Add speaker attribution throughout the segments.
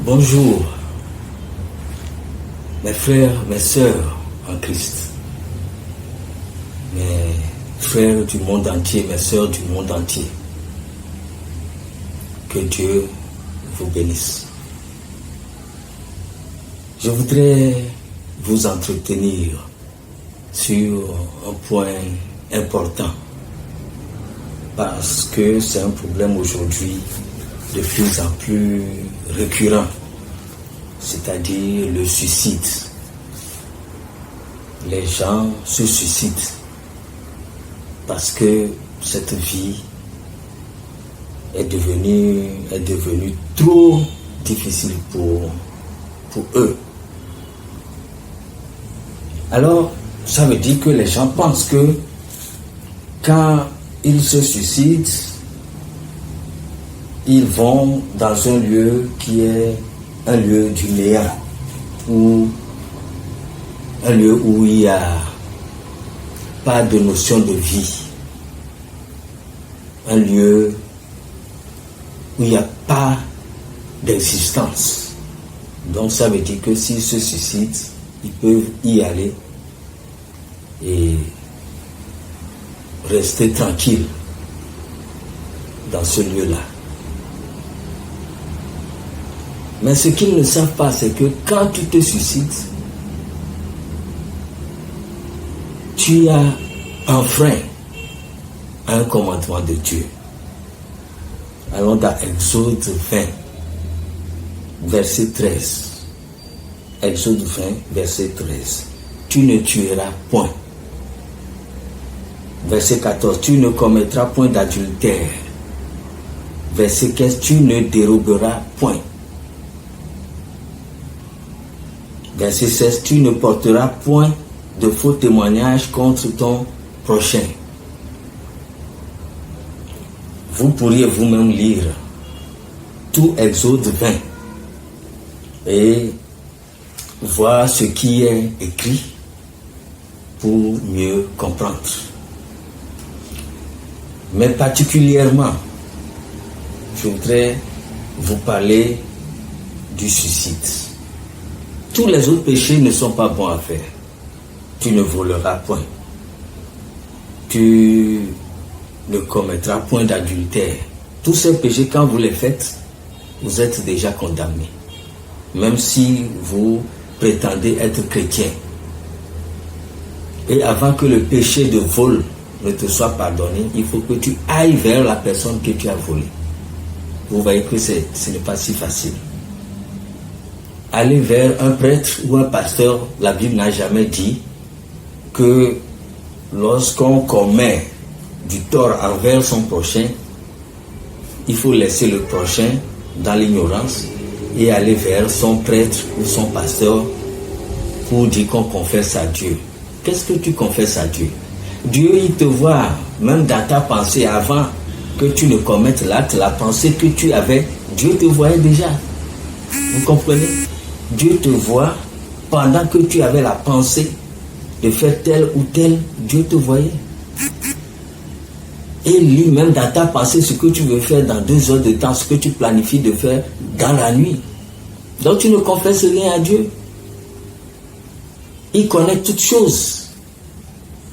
Speaker 1: Bonjour, mes frères, mes sœurs en Christ, mes frères du monde entier, mes sœurs du monde entier. Que Dieu vous bénisse. Je voudrais vous entretenir sur un point important parce que c'est un problème aujourd'hui de plus en plus récurrent, c'est-à-dire le suicide. Les gens se suicident parce que cette vie est devenue trop difficile pour eux. Alors, ça veut dire que les gens pensent que quand ils se suicident, ils vont dans un lieu qui est un lieu du néant, ou un lieu où il n'y a pas de notion de vie, un lieu où il n'y a pas d'existence. Donc ça veut dire que s'ils se suicident, ils peuvent y aller et rester tranquilles dans ce lieu-là. Mais ce qu'ils ne savent pas, c'est que quand tu te suicides, tu as enfreint un commandement de Dieu. Allons dans Exode 20, verset 13. Exode 20, verset 13. Tu ne tueras point. Verset 14. Tu ne commettras point d'adultère. Verset 15. Tu ne déroberas point. Verset 16. Tu ne porteras point de faux témoignages contre ton prochain. Vous pourriez vous-même lire tout Exode 20 et voir ce qui est écrit pour mieux comprendre. Mais particulièrement, je voudrais vous parler du suicide. Tous les autres péchés ne sont pas bons à faire. Tu ne voleras point. Tu ne commettras point d'adultère. Tous ces péchés, quand vous les faites, vous êtes déjà condamné. Même si vous prétendez être chrétien. Et avant que le péché de vol ne te soit pardonné, il faut que tu ailles vers la personne que tu as volée. Vous voyez que ce n'est pas si facile. Aller vers un prêtre ou un pasteur, la Bible n'a jamais dit que lorsqu'on commet du tort envers son prochain, il faut laisser le prochain dans l'ignorance et aller vers son prêtre ou son pasteur pour dire qu'on confesse à Dieu. Qu'est-ce que tu confesses à Dieu? Dieu, il te voit, même dans ta pensée, avant que tu ne commettes l'acte, la pensée que tu avais, Dieu te voyait déjà. Vous comprenez? Dieu te voit pendant que tu avais la pensée de faire tel ou tel, Dieu te voyait. Et lit même dans ta pensée ce que tu veux faire dans 2 heures de temps, ce que tu planifies de faire dans la nuit. Donc tu ne confesses rien à Dieu. Il connaît toutes choses.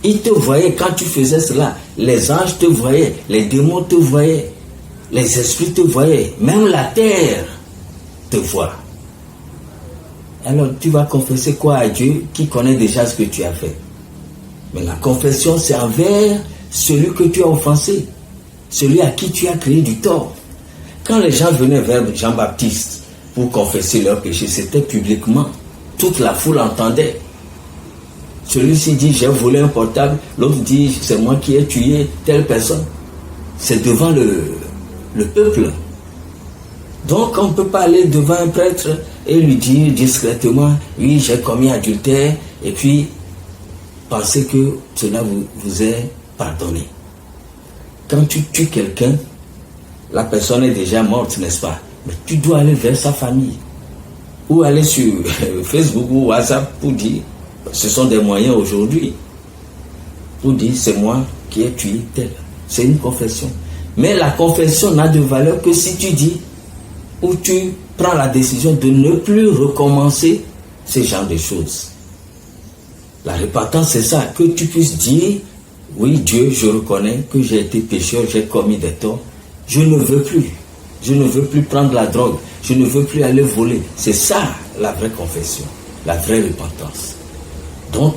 Speaker 1: Il te voyait quand tu faisais cela. Les anges te voyaient, les démons te voyaient, les esprits te voyaient, même la terre te voit. Alors tu vas confesser quoi à Dieu qui connaît déjà ce que tu as fait? Mais la confession, c'est envers celui que tu as offensé, celui à qui tu as créé du tort. Quand les gens venaient vers Jean-Baptiste pour confesser leurs péchés, c'était publiquement. Toute la foule entendait. Celui-ci dit, j'ai volé un portable. L'autre dit, c'est moi qui ai tué telle personne. C'est devant le peuple. Donc on ne peut pas aller devant un prêtre et lui dire discrètement, oui, j'ai commis adultère, et puis penser que cela vous est pardonné. Quand tu tues quelqu'un, la personne est déjà morte, n'est-ce pas? Mais tu dois aller vers sa famille. Ou aller sur Facebook ou WhatsApp pour dire, ce sont des moyens aujourd'hui, pour dire, c'est moi qui ai tué tel. C'est une confession. Mais la confession n'a de valeur que si tu dis, où tu prends la décision de ne plus recommencer ce genre de choses. La repentance, c'est ça, que tu puisses dire, oui Dieu, je reconnais que j'ai été pécheur, j'ai commis des torts, je ne veux plus. Je ne veux plus prendre la drogue, je ne veux plus aller voler. C'est ça la vraie confession, la vraie repentance. Donc,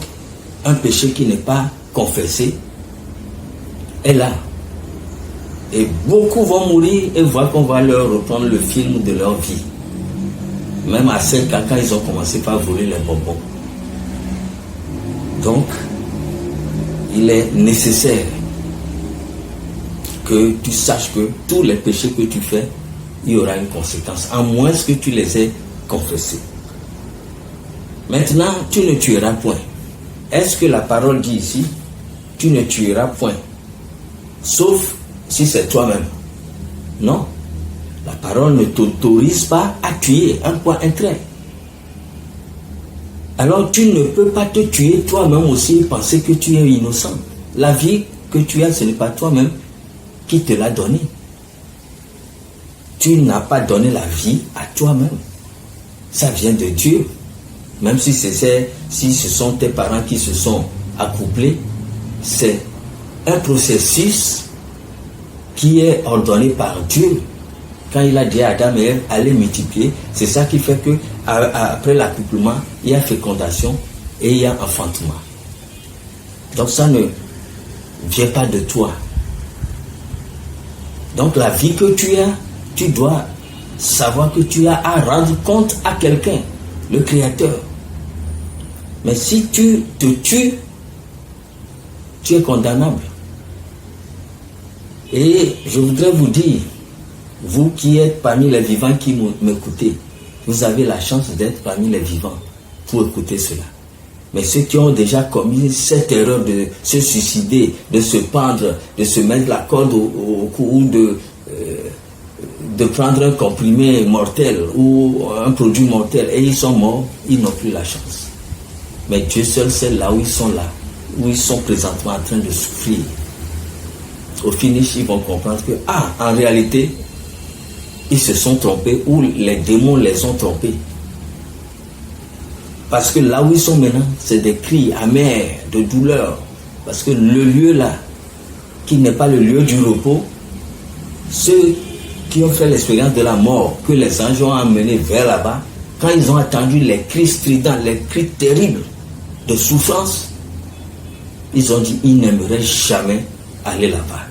Speaker 1: un péché qui n'est pas confessé est là. Et beaucoup vont mourir et voir qu'on va leur reprendre le film de leur vie. Même à 5 ans, quand ils ont commencé par voler les bonbons. Donc, il est nécessaire que tu saches que tous les péchés que tu fais, il y aura une conséquence, à moins que tu les aies confessés. Maintenant, tu ne tueras point. Est-ce que la parole dit ici, tu ne tueras point, sauf si c'est toi-même? Non. La parole ne t'autorise pas à tuer, un point, un trait. Alors tu ne peux pas te tuer toi-même aussi et penser que tu es innocent. La vie que tu as, ce n'est pas toi-même qui te l'a donné. Tu n'as pas donné la vie à toi-même. Ça vient de Dieu. Même si ce sont tes parents qui se sont accouplés, c'est un processus qui est ordonné par Dieu. Quand il a dit à Adam et Ève, allez multiplier, c'est ça qui fait que après l'accouplement, il y a fécondation et il y a enfantement. Donc ça ne vient pas de toi. Donc la vie que tu as, tu dois savoir que tu as à rendre compte à quelqu'un, le Créateur. Mais si tu te tues, tu es condamnable. Et je voudrais vous dire, vous qui êtes parmi les vivants qui m'écoutez, vous avez la chance d'être parmi les vivants pour écouter cela. Mais ceux qui ont déjà commis cette erreur de se suicider, de se pendre, de se mettre la corde au cou ou de prendre un comprimé mortel ou un produit mortel et ils sont morts, ils n'ont plus la chance. Mais Dieu seul sait là où ils sont présentement en train de souffrir. Au finish, ils vont comprendre que, en réalité, ils se sont trompés ou les démons les ont trompés. Parce que là où ils sont maintenant, c'est des cris amers, de douleur. Parce que le lieu là, qui n'est pas le lieu du repos, ceux qui ont fait l'expérience de la mort, que les anges ont amené vers là-bas, quand ils ont entendu les cris stridents, les cris terribles de souffrance, ils ont dit, ils n'aimeraient jamais aller là-bas.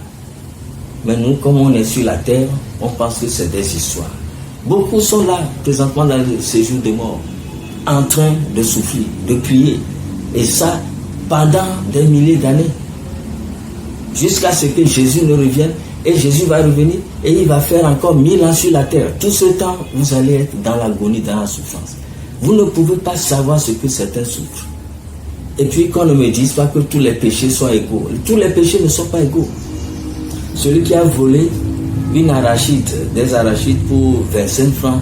Speaker 1: Mais nous, comme on est sur la terre, on pense que c'est des histoires. Beaucoup sont là, présentement dans le séjour de mort, en train de souffrir, de crier. Et ça, pendant des milliers d'années. Jusqu'à ce que Jésus ne revienne. Et Jésus va revenir et il va faire encore 1000 ans sur la terre. Tout ce temps, vous allez être dans l'agonie, dans la souffrance. Vous ne pouvez pas savoir ce que certains souffrent. Et puis qu'on ne me dise pas que tous les péchés sont égaux. Tous les péchés ne sont pas égaux. Celui qui a volé une arachide, des arachides pour 25 francs,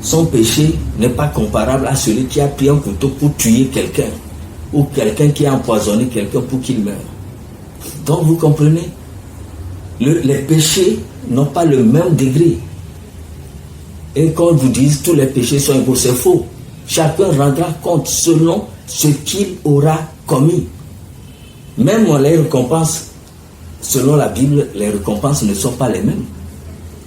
Speaker 1: son péché n'est pas comparable à celui qui a pris un couteau pour tuer quelqu'un ou quelqu'un qui a empoisonné quelqu'un pour qu'il meure. Donc vous comprenez, les péchés n'ont pas le même degré. Et quand vous dites tous les péchés sont égaux, c'est faux. Chacun rendra compte selon ce qu'il aura commis. Même les récompenses, selon la Bible, les récompenses ne sont pas les mêmes.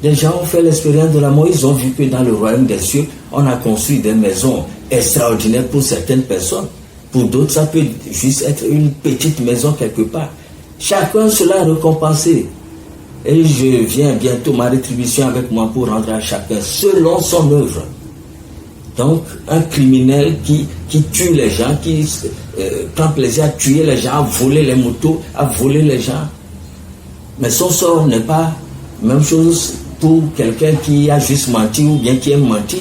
Speaker 1: Les gens ont fait l'expérience de la mort, ils ont vu que dans le royaume des cieux, on a construit des maisons extraordinaires pour certaines personnes. Pour d'autres, ça peut juste être une petite maison quelque part. Chacun sera récompensé. Et je viens bientôt, ma rétribution avec moi pour rendre à chacun selon son œuvre. Donc, un criminel qui tue les gens, qui prend plaisir à tuer les gens, à voler les motos, à voler les gens. Mais son sort n'est pas la même chose pour quelqu'un qui a juste menti ou bien qui aime mentir.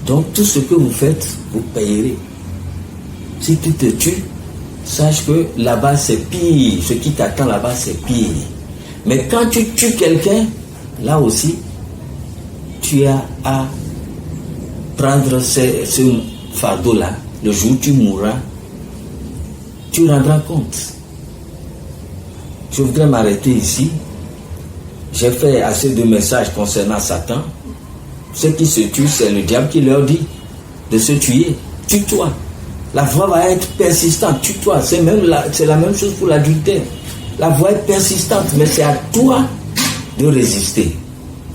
Speaker 1: Donc, tout ce que vous faites, vous payerez. Si tu te tues, sache que là-bas c'est pire. Ce qui t'attend là-bas c'est pire. Mais quand tu tues quelqu'un, là aussi, tu as à prendre ce fardeau-là. Le jour où tu mourras, tu rendras compte. Je voudrais m'arrêter ici. j'ai fait assez de messages concernant Satan. Ceux qui se tuent, c'est le diable qui leur dit de se tuer. Tue-toi. La voix va être persistante. Tue-toi. C'est la même chose pour l'adultère. La voix est persistante, mais c'est à toi de résister.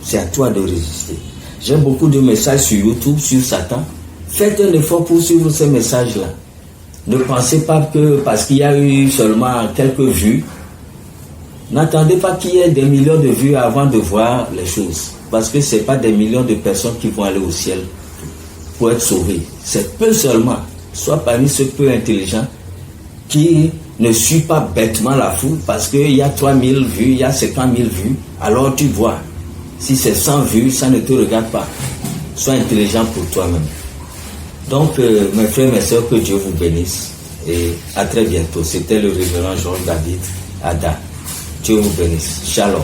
Speaker 1: C'est à toi de résister. J'ai beaucoup de messages sur YouTube, sur Satan. Faites un effort pour suivre ces messages-là. Ne pensez pas que parce qu'il y a eu seulement quelques vues, n'attendez pas qu'il y ait des millions de vues avant de voir les choses. Parce que ce n'est pas des millions de personnes qui vont aller au ciel pour être sauvées. C'est peu seulement, soit parmi ceux peu intelligents, qui ne suivent pas bêtement la foule parce qu'il y a 3000 vues, il y a 50 000 vues. Alors tu vois, si c'est 100 vues, ça ne te regarde pas. Sois intelligent pour toi-même. Donc, mes frères, mes sœurs, que Dieu vous bénisse. Et à très bientôt. C'était le révérend Georges David Ada. Dieu vous bénisse. Shalom.